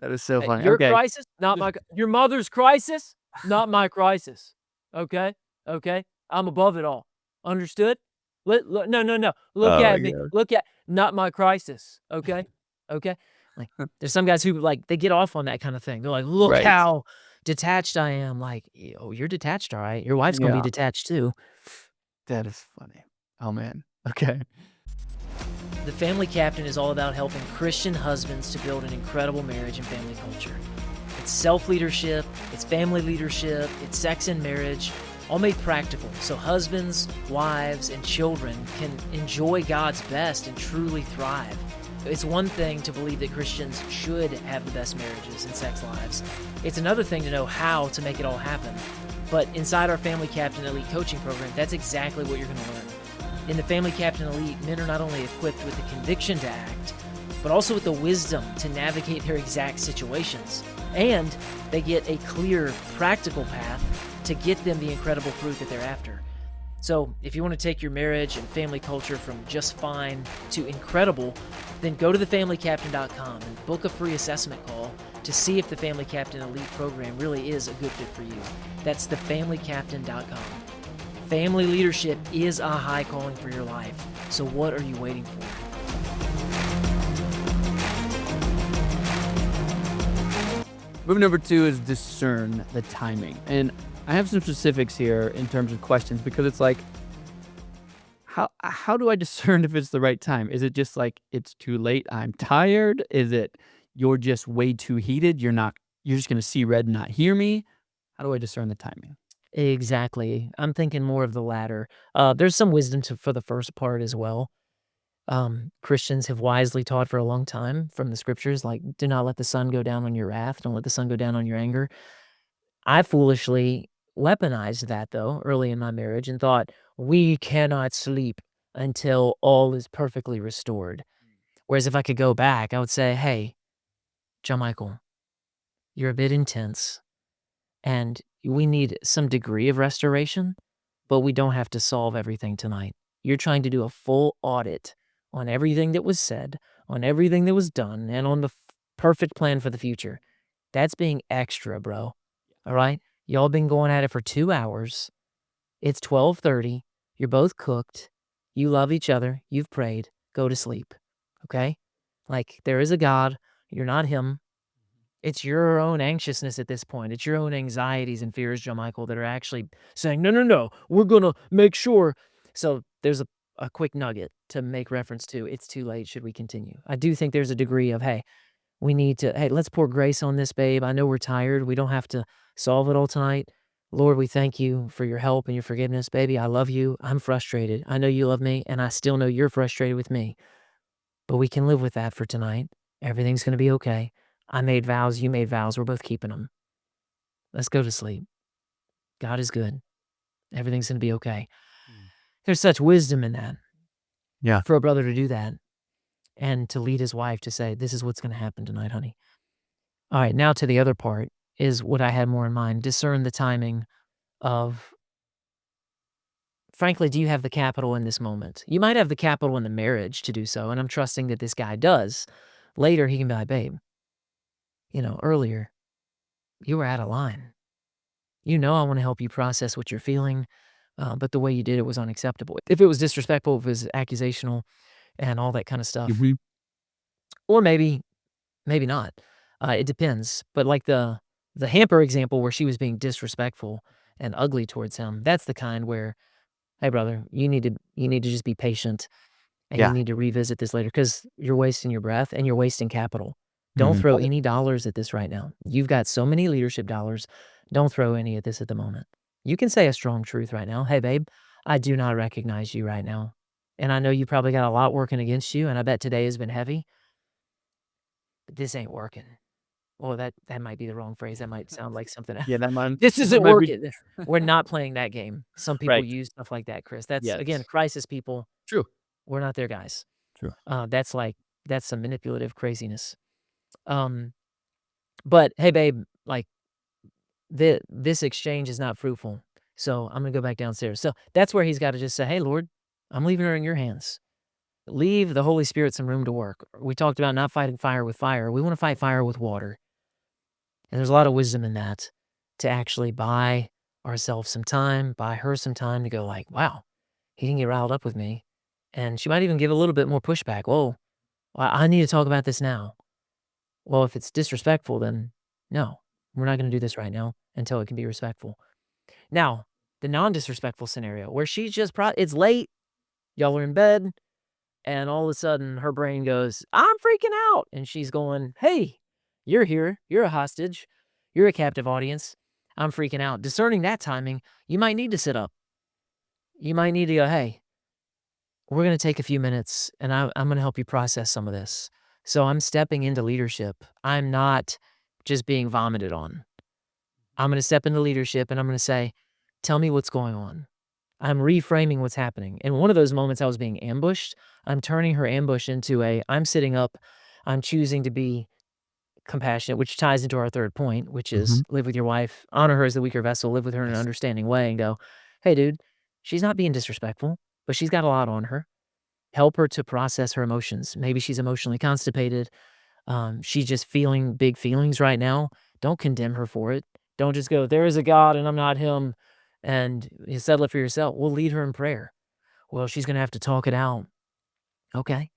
That is so Hey, funny. your Okay. crisis, not my your mother's crisis, not my crisis. Okay? Okay? I'm above it all. Understood? No, no, no. Look Oh my at me. god. Look at not my crisis. Okay? Okay? Like there's some guys who like they get off on that kind of thing. They're like, "Look Right. how detached I am." Like, "Oh, you're detached, all right. Your wife's going to be Yeah. detached too." That is funny. Oh, man. Okay. The Family Captain is all about helping Christian husbands to build an incredible marriage and family culture. It's self-leadership, it's family leadership, it's sex and marriage, all made practical so husbands, wives, and children can enjoy God's best and truly thrive. It's one thing to believe that Christians should have the best marriages and sex lives. It's another thing to know how to make it all happen. But inside our Family Captain Elite coaching program, that's exactly what you're going to learn. In the Family Captain Elite, men are not only equipped with the conviction to act, but also with the wisdom to navigate their exact situations. And they get a clear, practical path to get them the incredible fruit that they're after. So, if you want to take your marriage and family culture from just fine to incredible, then go to thefamilycaptain.com and book a free assessment call to see if the Family Captain Elite program really is a good fit for you. That's thefamilycaptain.com. Family leadership is a high calling for your life. So, what are you waiting for? Move number 2 is discern the timing. And I have some specifics here in terms of questions because it's like, how do I discern if it's the right time? Is it just like it's too late, I'm tired? Is it you're just way too heated, you're just gonna see red and not hear me? How do I discern the timing? Exactly. I'm thinking more of the latter. There's some wisdom for the first part as well. Christians have wisely taught for a long time from the scriptures, like, do not let the sun go down on your wrath, don't let the sun go down on your anger. I foolishly weaponized that though early in my marriage and thought, we cannot sleep until all is perfectly restored. Whereas if I could go back, I would say, hey, John Michael, you're a bit intense and we need some degree of restoration, but we don't have to solve everything tonight. You're trying to do a full audit on everything that was said, on everything that was done, and on the perfect plan for the future. That's being extra, bro. All right? Y'all been going at it for 2 hours. It's 12:30. You're both cooked. You love each other. You've prayed. Go to sleep. Okay? Like, there is a God. You're not him. It's your own anxiousness at this point. It's your own anxieties and fears, Joe Michael, that are actually saying, no, no, no, we're going to make sure. So there's a quick nugget to make reference to. It's too late. Should we continue? I do think there's a degree of, hey, we need to, hey, let's pour grace on this, babe. I know we're tired. We don't have to solve it all tonight. Lord, we thank you for your help and your forgiveness, baby. I love you. I'm frustrated. I know you love me, and I still know you're frustrated with me. But we can live with that for tonight. Everything's going to be okay. I made vows. You made vows. We're both keeping them. Let's go to sleep. God is good. Everything's going to be okay. Mm. There's such wisdom in that Yeah. for a brother to do that and to lead his wife to say, this is what's going to happen tonight, honey. All right, now to the other part is what I had more in mind. Discern the timing of frankly, do you have the capital in this moment? You might have the capital in the marriage to do so, and I'm trusting that this guy does. Later, he can be like, "Babe, earlier, you were out of line. You know I wanna help you process what you're feeling, but the way you did it was unacceptable." If it was disrespectful, if it was accusational and all that kinda stuff. Mhm. Or maybe not. It depends. But like the hamper example where she was being disrespectful and ugly towards him, that's the kind where, "Hey, brother, you need to just be patient, and you Yeah. need to revisit this later because 'cause you're wasting your breath and you're wasting capital. Don't Mhm. throw any dollars at this right now. You've got so many leadership dollars. Don't throw any at this at the moment. You can say a strong truth right now. 'Hey, babe, I do not recognize you right now, and I know you probably got a lot working against you, and I bet today has been heavy, but this ain't working.'" Well, that might be the wrong phrase. That might sound like something Yeah, that might "This that isn't might be working." We're not playing that game. Some people right. use stuff like that, Chris. That's, again, Yes. crisis people. True. We're not their guys. True. That's like that's some manipulative craziness. Um, but, "Hey, babe, like, this exchange is not fruitful, so I'm gonna go back downstairs." So, that's where he's gotta just say, "Hey, Lord, I'm leaving her in your hands. Leave the Holy Spirit some room to work." We talked about not fighting fire with fire. We wanna fight fire with water. And there's a lot of wisdom in that to actually buy ourselves some time, buy her some time to go like, wow, he didn't get riled up with me. And she might even give a little bit more pushback. Whoa, I need to talk about this now. Well, if it's disrespectful, then no, we're not going to do this right now until it can be respectful. Now, the non disrespectful scenario where she's just, it's late, y'all are in bed, and all of a sudden her brain goes, "I'm freaking out." And she's going, "Hey, you're here. You're a hostage. You're a captive audience. I'm freaking out." Discerning that timing, you might need to sit up. You might need to go, "Hey, we're going to take a few minutes and I'm going to help you process some of this." So I'm stepping into leadership. I'm not just being vomited on. I'm going to step into leadership and I'm going to say, "Tell me what's going on." I'm reframing what's happening. In one of those moments, I was being ambushed. I'm turning her ambush into I'm sitting up. I'm choosing to be compassionate, which ties into our third point, which is Mhm. live with your wife, honor her as the weaker vessel, live with her in an Yes. understanding way, and go, "Hey, dude, she's not being disrespectful, but she's got a lot on her. Help her to process her emotions. Maybe she's emotionally constipated. She's just feeling big feelings right now. Don't condemn her for it. Don't just go, 'There is a God and I'm not him,' and you settle it for yourself. We'll lead her in prayer." "Well, she's gonna have to talk it out." Okay.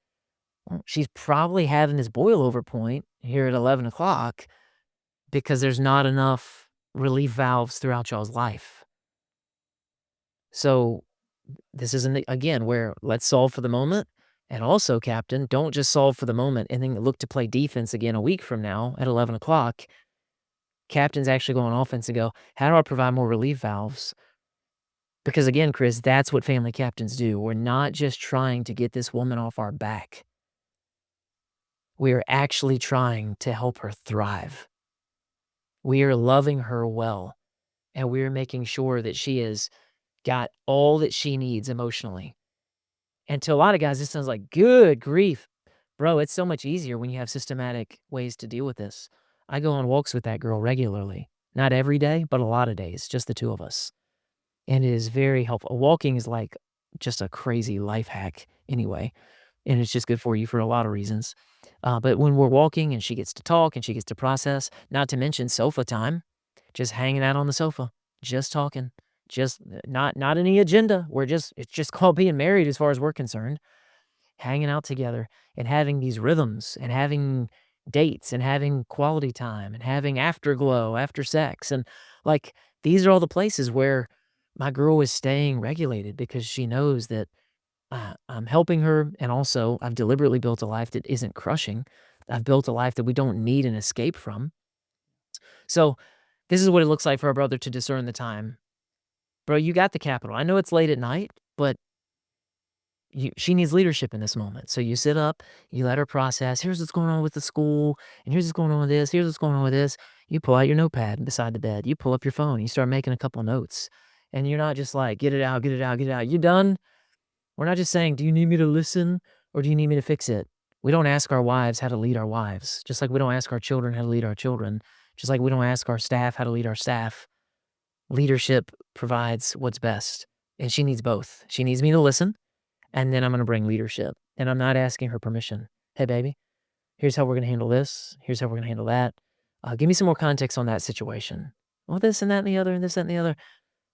Well, she's probably having this boil over point here at 11 o'clock because there's not enough relief valves throughout y'all's life. So this isn't again where let's solve for the moment. And also, Captain, don't just solve for the moment and then look to play defense again a week from now at 11 o'clock. Captain's actually go on offense and go, how do I provide more relief valves? Because again, Chris, that's what family captains do. We're not just trying to get this woman off our back. We are actually trying to help her thrive. We are loving her well, and we're making sure that she has got all that she needs emotionally. And to a lot of guys, this sounds like, good grief. Bro, it's so much easier when you have systematic ways to deal with this. I go on walks with that girl regularly. Not every day, but a lot of days, just the two of us. And it is very helpful. Walking is like just a crazy life hack anyway. And it's just good for you for a lot of reasons. But when we're walking and she gets to talk and she gets to process, not to mention sofa time, just hanging out on the sofa, just talking, just not any agenda. It's just called being married as far as we're concerned, hanging out together and having these rhythms and having dates and having quality time and having afterglow after sex. And like these are all the places where my girl is staying regulated because she knows that I'm helping her, and also I've deliberately built a life that isn't crushing. I've built a life that we don't need an escape from. So this is what it looks like for a brother to discern the time. Bro, you got the capital. I know it's late at night, but she needs leadership in this moment. So you sit up, you let her process. Here's what's going on with the school, and here's what's going on with this. Here's what's going on with this. You pull out your notepad beside the bed. You pull up your phone. You start making a couple notes, and you're not just like, get it out, get it out, get it out. You done? We're not just saying, "Do you need me to listen or do you need me to fix it?" We don't ask our wives how to lead our wives, just like we don't ask our children how to lead our children, just like we don't ask our staff how to lead our staff. Leadership provides what's best. and she needs both. She needs me to listen, and then I'm gonna bring leadership, and I'm not asking her permission. "Hey, baby, here's how we're gonna handle this. Here's how we're gonna handle that. Give me some more context on that situation." "Well, this and that and the other and this, that, and the other."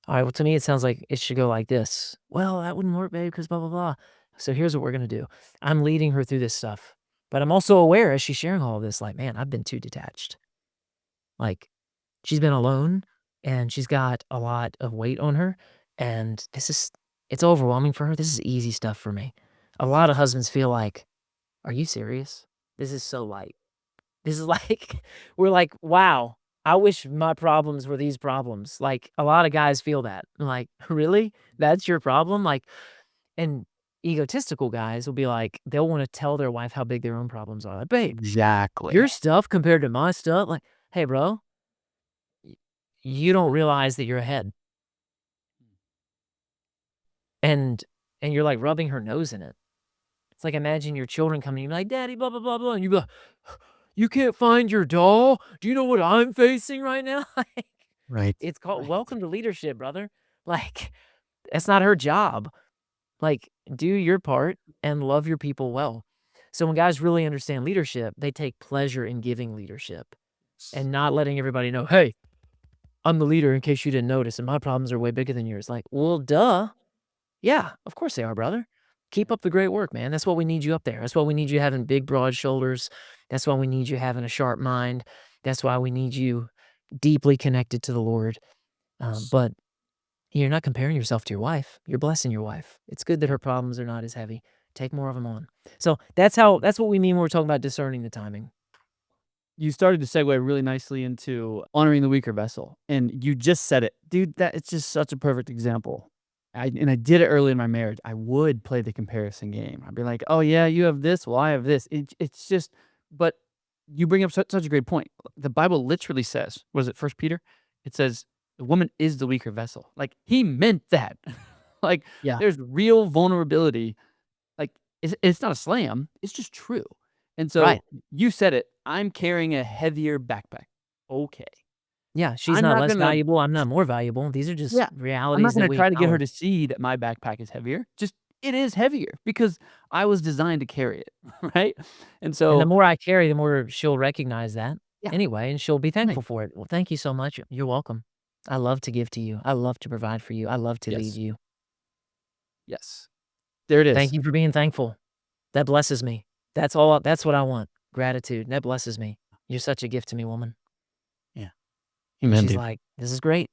"Alright, well, to me, it sounds like it should go like this." "Well, that wouldn't work, babe, because blah, blah, blah." So here's what we're gonna do. I'm leading her through this stuff, but I'm also aware as she's sharing all of this, like, "Man, I've been too detached." Like, she's been alone, and she's got a lot of weight on her, and it's overwhelming for her. This is easy stuff for me. A lot of husbands feel like, "Are you serious? This is so light." This is like we're like, "Wow, I wish my problems were these problems." Like, a lot of guys feel that. Like, "Really? That's your problem?" Like, and egotistical guys will be like, they'll wanna tell their wife how big their own problems are. Like, "Babe, Exactly. your stuff compared to my stuff," like, "Hey, bro, y you don't realize that you're ahead." And and you're, like, rubbing her nose in it. It's like, imagine your children coming, you're like, "Daddy, blah, blah, blah, blah," and you be like, "You can't find your doll? Do you know what I'm facing right now?" Like, Right. it's called Right. welcome to leadership, brother. Like, that's not her job. Like, do your part and love your people well. So when guys really understand leadership, they take pleasure in giving leadership and not letting everybody know, "Hey, I'm the leader in case you didn't notice, and my problems are way bigger than yours." Like, well, duh. Yeah, of course they are, brother. Keep up the great work, man. That's what we need you up there. That's why we need you having big, broad shoulders. That's why we need you having a sharp mind. That's why we need you deeply connected to the Lord. But you're not comparing yourself to your wife. You're blessing your wife. It's good that Yeah. her problems are not as heavy. Take more of them on. So that's what we mean when we're talking about discerning the timing. You started to segue really nicely into honoring the weaker vessel, and you just said it. Dude, that it's just such a perfect example. I did it early in my marriage. I would play the comparison game. I'd be like, "Oh, yeah, you have this, well, I have this." It's just but you bring up such a great point. The Bible literally says, was it First Peter? It says, "The woman is the weaker vessel." Like, he meant that. Like, Yeah. there's real vulnerability, like, it's not a slam, it's just true. And Right. so, you said it, "I'm carrying a heavier backpack." Okay. Yeah. She's I'm not not less gonna valuable. I'm not more valuable. These are just Yeah. I'm not realities that gonna we try to get her acknowledge. to see that my backpack is heavier, just it is heavier because I was designed to carry it, right? And And the so more I carry, the more she'll recognize that yeah, anyway, and she'll be right. thankful for it. Well, thank you so much. You're welcome. I love to give to you. I love to provide for you. I love to lead Yes. you. Yes. There it Thank is. you for being thankful. That blesses me. That's what I want. Gratitude. That blesses me. You're such a gift to me, woman. Yeah. And Amen, she's dude. like, "This is great.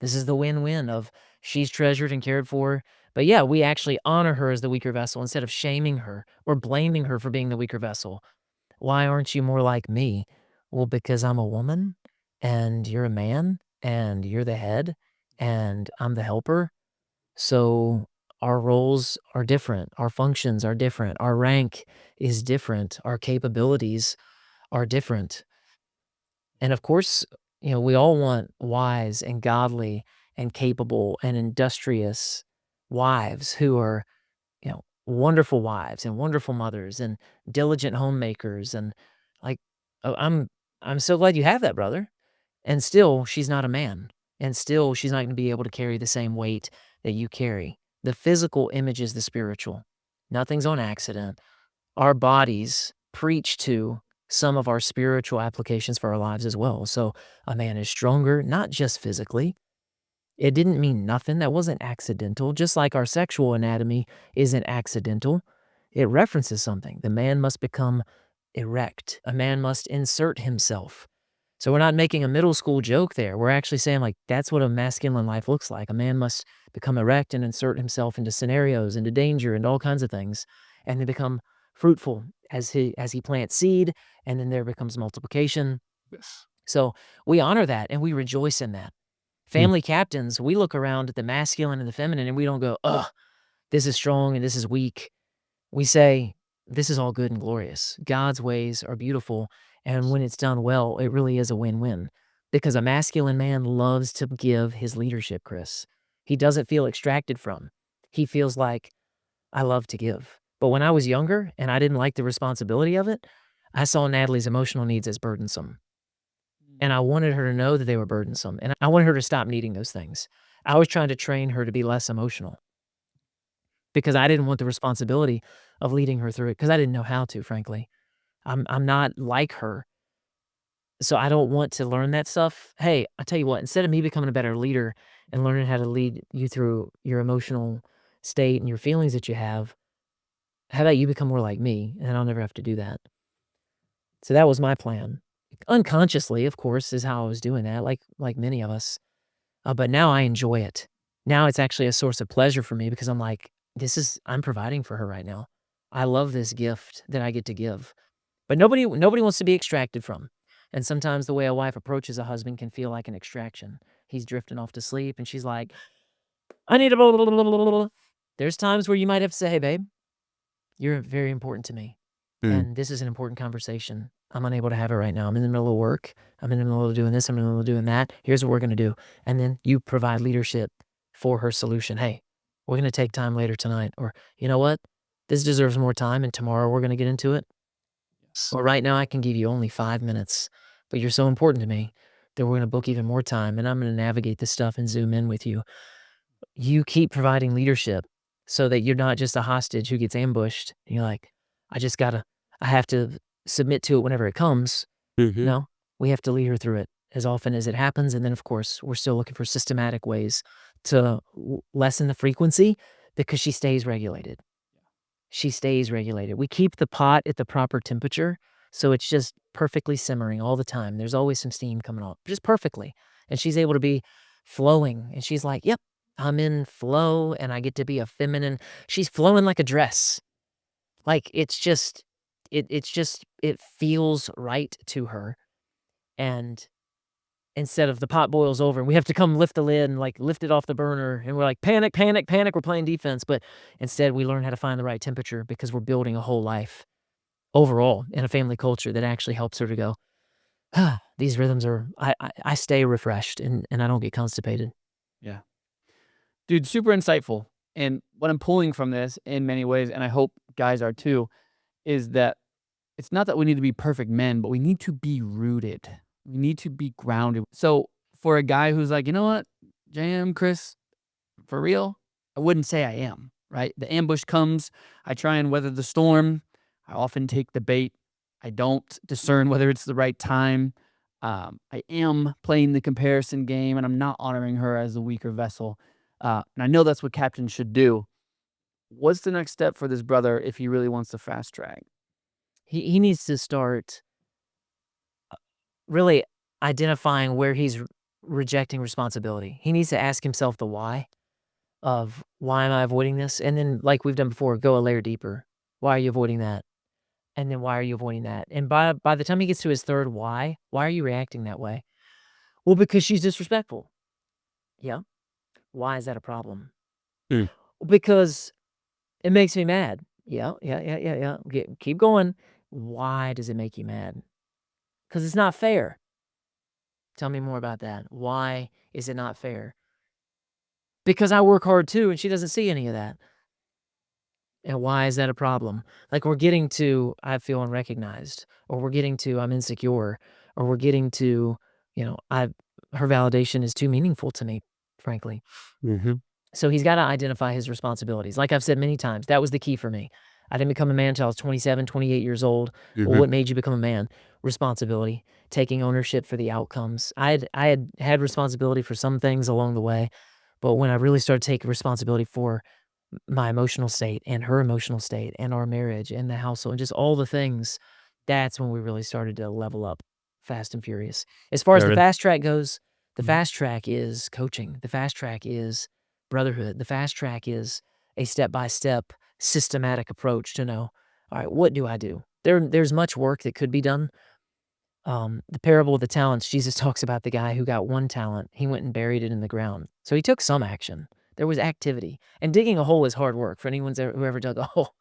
This is the win-win of she's treasured and cared for." But yeah, we actually honor her as the weaker vessel instead of shaming her or blaming her for being the weaker vessel. "Why aren't you more like me?" "Well, because I'm a woman, and you're a man, and you're the head, and I'm the helper, so our roles are different, our functions are different, our rank is different, our capabilities are different." And of course, we all want wise and godly and capable and industrious wives who are, wonderful wives and wonderful mothers and diligent homemakers and like, oh, I'm so glad you have that, brother. And still, she's not a man. And still, she's not gonna be able to carry the same weight that you carry. The physical images the spiritual. Nothing's on accident. Our bodies preach to some of our spiritual applications for our lives as well. So a man is stronger, not just physically. It didn't mean nothing. That wasn't accidental. Just like our sexual anatomy isn't accidental, it references something. The man must become erect. A man must insert himself. So we're not making a middle school joke there. We're actually saying, like, that's what a masculine life looks like. A man must become erect and insert himself into scenarios, into danger, and all kinds of things, and then become fruitful as he plants seed, and then there becomes multiplication. Yes. So we honor that and we rejoice in that. Mm. Family captains, we look around at the masculine and the feminine and we don't go, "Ugh, this is strong and this is weak." We say, "This is all good and glorious. God's ways are beautiful, and when it's done well, it really is a win-win." Because a masculine man loves to give his leadership, Chris. He doesn't feel extracted from. He feels like, "I love to give." But when I was younger and I didn't like the responsibility of it, I saw Natalie's emotional needs as burdensome. And I wanted her to know that they were burdensome, and I wanted her to stop needing those things. I was trying to train her to be less emotional because I didn't want the responsibility of leading her through it because I didn't know how to, frankly. I'm not like her, so I don't want to learn that stuff. Hey, I tell you what, instead of me becoming a better leader and learning how to lead you through your emotional state and your feelings that you have, how about you become more like me, and I'll never have to do that. So that was my plan. Unconsciously, of course, is how I was doing that, like many of us. But now I enjoy it. Now it's actually a source of pleasure for me because I'm like, I'm providing for her right now. I love this gift that I get to give. But nobody wants to be extracted from. And sometimes the way a wife approaches a husband can feel like an extraction. He's drifting off to sleep and she's like, I need a blah, blah, blah, blah, blah, blah. There's times where you might have to say, hey, babe, you're very important to me. Mm. And this is an important conversation. I'm unable to have it right now. I'm in the middle of work. I'm in the middle of doing this. I'm in the middle of doing that. Here's what we're going to do. And then you provide leadership for her solution. Hey, we're going to take time later tonight. Or, you know what? This deserves more time. And tomorrow we're going to get into it. Or right now I can give you only 5 minutes, but you're so important to me that we're going to book even more time. And I'm going to navigate this stuff and zoom in with you. You keep providing leadership so that you're not just a hostage who gets ambushed. And you're like, I just gotta, I have to submit to it whenever it comes. Mhm. No, we have to lead her through it as often as it happens. And then, of course, we're still looking for systematic ways to lessen the frequency because she stays regulated. She stays regulated. We keep the pot at the proper temperature, so it's just perfectly simmering all the time. There's always some steam coming off, just perfectly, and she's able to be flowing, and she's like, "Yep, I'm in flow, and I get to be a feminine." She's flowing like a dress. Like, it feels right to her, and instead of the pot boils over and we have to come lift the lid and, like, lift it off the burner, and we're like, "Panic, panic, panic," we're playing defense, but instead we learn how to find the right temperature because we're building a whole life overall in a family culture that actually helps her to go, "Ah, these rhythms are." I stay refreshed and I don't get constipated. Yeah. Dude, super insightful. And what I'm pulling from this in many ways, and I hope guys are too, is that it's not that we need to be perfect men, but we need to be rooted. We need to be grounded. So for a guy who's like, you know what, JM, Chris, for real, I wouldn't say I am, right? The ambush comes. I try and weather the storm. I often take the bait. I don't discern whether it's the right time. I am playing the comparison game and I'm not honoring her as a weaker vessel. And I know that's what captains should do. What's the next step for this brother if he really wants to fast track? He needs to start really identifying where he's rejecting responsibility. He needs to ask himself the why of, "Why am I avoiding this?" And then, like we've done before, go a layer deeper. "Why are you avoiding that?" And then, "Why are you avoiding that?" And by the time he gets to his 3rd why are you reacting that way? "Well, because she's disrespectful." "Yeah. Why is that a problem?" Mm. "Because it makes me mad." "Yeah, yeah, yeah, yeah, yeah." Keep going. "Why does it make you mad?" "'Cause it's not fair." "Tell me more about that. Why is it not fair?" "Because I work hard too, and she doesn't see any of that." "And why is that a problem?" Like, we're getting to, "I feel unrecognized," or we're getting to, "I'm insecure," or we're getting to, "I her validation is too meaningful to me, frankly." Mhm. So he's gotta identify his responsibilities. Like I've said many times, that was the key for me. I didn't become a man until I was 27, 28 years old. Well, Mhm. what made you become a man? Responsibility, taking ownership for the outcomes. I had responsibility for some things along the way, but when I really started taking responsibility for my emotional state and her emotional state and our marriage and the household and just all the things, that's when we really started to level up fast and furious. As far as the There it fast track goes, the Mhm. fast track is coaching. The fast track is brotherhood. The fast track is a step-by-step systematic approach to know, all right, what do I do? There's much work that could be done. The parable of the talents, Jesus talks about the guy who got one talent. He went and buried it in the ground. So he took some action. There was activity. And digging a hole is hard work for who ever dug a hole.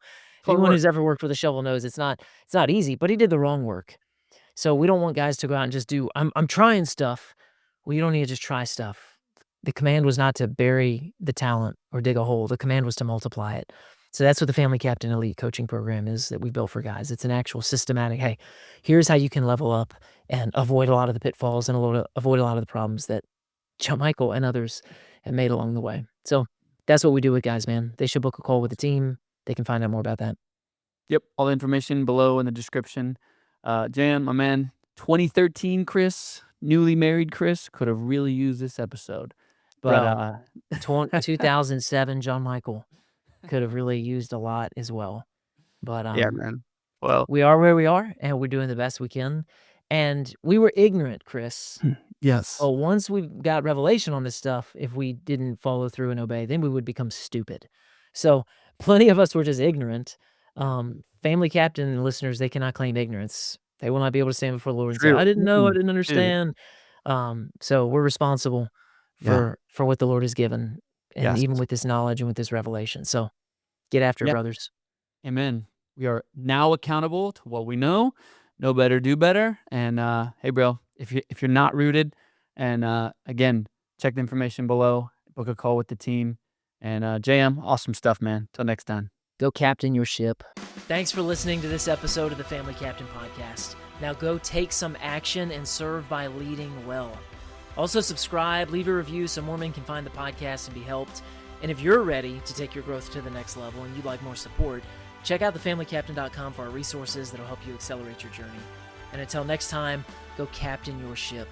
Hard Anyone work. who's ever worked with a shovel knows it's not easy, but he did the wrong work. So we don't want guys to go out and just do, I'm trying stuff. Well, you don't need to just try stuff. The command was not to bury the talent or dig a hole. The command was to multiply it. So that's what the Family Captain Elite coaching program is that we built for guys. It's an actual systematic, hey, here's how you can level up and avoid a lot of the pitfalls and avoid a lot of the problems that John Michael and others have made along the way. So that's what we do with guys, man. They should book a call with the team. They can find out more about that. Yep, all the information below in the description. Jan, my man, 2013 Chris, newly married Chris, could have really used this episode. But, Bro, 2007 John Michael could have really used a lot as well. But, yeah, man. Well, we are where we are, and we're doing the best we can. And we were ignorant, Chris. yes. Well, once we got revelation on this stuff, if we didn't follow through and obey, then we would become stupid. So plenty of us were just ignorant. Family captain listeners, they cannot claim ignorance. They will not be able to stand before the Lord and say, True. "I didn't know, I Mm, didn't dude. understand." So we're responsible Yeah. for what the Lord has given, and Yes. even with this knowledge and with this revelation. So get after it, Yep. brothers. Amen. We are now accountable to what we know better, do better. And hey, bro, if you're not rooted, and again, check the information below. Book a call with the team. And JM, awesome stuff, man. Till next time. Go captain your ship. Thanks for listening to this episode of the Family Captain Podcast. Now go take some action and serve by leading well. Also subscribe, leave a review so more men can find the podcast and be helped. And if you're ready to take your growth to the next level and you'd like more support, check out thefamilycaptain.com for our resources that'll help you accelerate your journey. And until next time, go captain your ship.